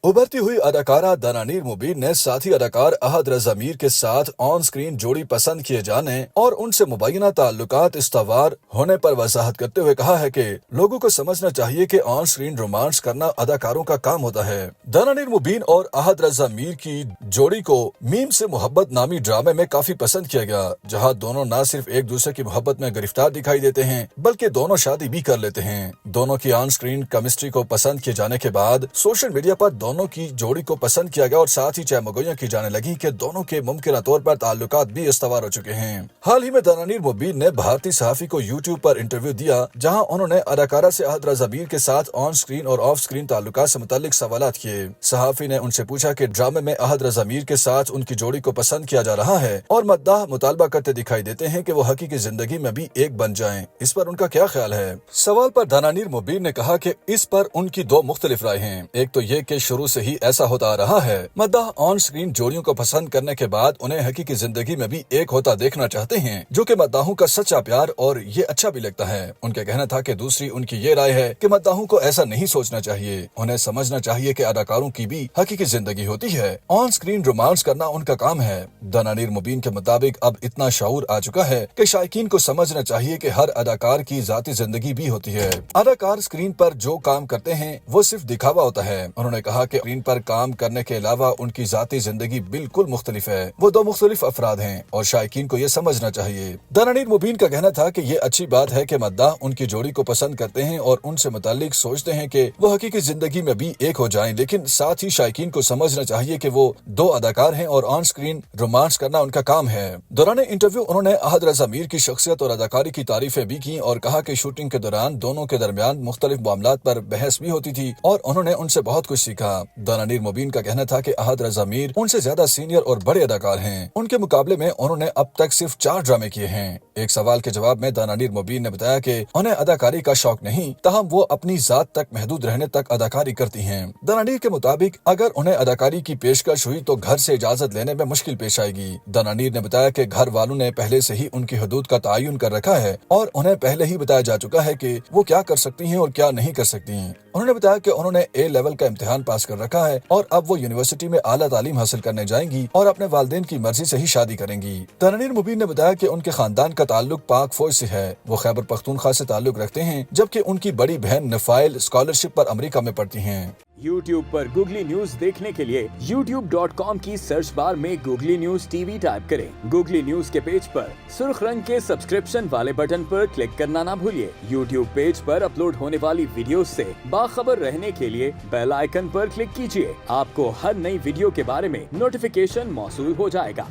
उभरती हुई अदाकारा दानानीर मुबीन ने साथी अदाकार अहद रज़ा मीर के साथ ऑन स्क्रीन जोड़ी पसंद किए जाने और उनसे मुबैना ताल्लुकात इस्तवार होने पर वजाहत करते हुए कहा है कि लोगों को समझना चाहिए कि ऑन स्क्रीन रोमांस करना अदाकारों का काम होता है। दानानीर मुबीन और अहद रज़ा मीर की जोड़ी को मीम से मोहब्बत नामी ड्रामे में काफी पसंद किया गया, जहाँ दोनों न सिर्फ एक दूसरे की मोहब्बत में गिरफ्तार दिखाई देते हैं बल्कि दोनों शादी भी कर लेते हैं। दोनों की ऑन स्क्रीन केमिस्ट्री को पसंद किए जाने के बाद सोशल मीडिया पर दोनों की जोड़ी को पसंद किया गया और साथ ही चहमगोइयां की जाने लगी कि दोनों के मुमकिन तौर पर ताल्लुकात भी इस्तवार हो चुके हैं। हाल ही में दानानीर मुबीन ने भारतीय सहाफी को यूट्यूब पर इंटरव्यू दिया, जहां उन्होंने अदाकारा से अहद रज़ा मीर के साथ ऑन स्क्रीन और ऑफ स्क्रीन ताल्लुकात से मुताल्लिक सवालात किए। सहाफी ने उनसे पूछा कि ड्रामे में अहद रज़ा मीर के साथ उनकी जोड़ी को पसंद किया जा रहा है और मद्दाह मुतालबा करते दिखाई देते हैं कि वो हकीकी जिंदगी में भी एक बन जाएं। इस पर उनका क्या ख्याल है? सवाल पर दानानीर मुबीन ने कहा कि इस पर उनकी दो मुख्तलिफ राय हैं। एक तो ये कि शुरू से ही ऐसा होता आ रहा है, मद्दाह ऑन स्क्रीन जोड़ियों को पसंद करने के बाद उन्हें हकीकी जिंदगी में भी एक होता देखना चाहते हैं, जो कि मद्दाहों का सच्चा प्यार और ये अच्छा भी लगता है। उनका कहना था कि दूसरी उनकी ये राय है कि मद्दाहों को ऐसा नहीं सोचना चाहिए, उन्हें समझना चाहिए कि अदाकारों की भी हकीकी जिंदगी होती है, ऑन स्क्रीन रोमांस करना उनका काम है। दानानीर मुबीन के मुताबिक अब इतना शऊर आ चुका है कि शायकीन को समझना चाहिए कि हर अदाकार की जाती जिंदगी भी होती है। अदाकार स्क्रीन पर जो काम करते हैं वो सिर्फ दिखावा होता है। उन्होंने कहा कि स्क्रीन पर काम करने के अलावा उनकी जाती जिंदगी बिल्कुल मुख्तलिफ है, वो दो मुख्तलिफ अफराद हैं और शायकीन को ये समझना चाहिए। दानानीर मुबीन का कहना था कि ये अच्छी बात है कि मद्दाह उनकी जोड़ी को पसंद करते हैं और उनसे मुताल्लिक सोचते हैं कि वो हकीकी जिंदगी में भी एक हो जाएं, लेकिन साथ ही शायकीन को समझना चाहिए कि वो दो अदाकार हैं और ऑन स्क्रीन रोमांस करना उनका काम है। दौरान इंटरव्यू उन्होंने अहद रज़ा मीर की शख्सियत और अदाकारी की तारीफें भी की और कहा कि शूटिंग के दौरान दोनों के दरमियान मुख्तलिफ मामलात पर बहस भी होती थी और उन्होंने उनसे बहुत कुछ सीखा। दानानीर मुबीन का कहना था कि अहद रज़ा मीर उनसे ज्यादा सीनियर और बड़े अदाकार हैं। उनके मुकाबले में उन्होंने अब तक सिर्फ 4 ड्रामे किए हैं। एक सवाल के जवाब में दानानीर मुबीन ने बताया कि उन्हें अदाकारी का शौक नहीं, ताहम वो अपनी जात तक महदूद रहने तक अदाकारी करती हैं। दानानीर के मुताबिक अगर उन्हें अदाकारी की पेशकश हुई तो घर से इजाजत लेने में मुश्किल पेश आएगी। दानानीर ने बताया कि घर वालों ने पहले से ही उनकी हदूद का तयन कर रखा है और उन्हें पहले ही बताया जा चुका है कि वो क्या कर सकती हैं और क्या नहीं कर सकती हैं। उन्होंने बताया कि उन्होंने A लेवल का इम्तिहान पास कर रखा है और अब वो यूनिवर्सिटी में आला तालीम हासिल करने जाएंगी और अपने वालिदैन की मर्जी से ही शादी करेंगी। दानानीर मुबीन ने बताया कि उनके खानदान का ताल्लुक पाक फौज से है। वो खैबर पख्तूनख्वा से ताल्लुक रखते हैं, जबकि उनकी बड़ी बहन नफाइल स्कॉलरशिप पर अमेरिका में पढ़ती हैं। YouTube पर गूगली न्यूज देखने के लिए youtube.com की सर्च बार में गूगली न्यूज टीवी टाइप करें। गूगली न्यूज के पेज पर सुर्ख रंग के सब्सक्रिप्शन वाले बटन पर क्लिक करना ना भूलिए। YouTube पेज पर अपलोड होने वाली वीडियोस से बाखबर रहने के लिए बेल आइकन पर क्लिक कीजिए। आपको हर नई वीडियो के बारे में नोटिफिकेशन मौसूल हो जाएगा।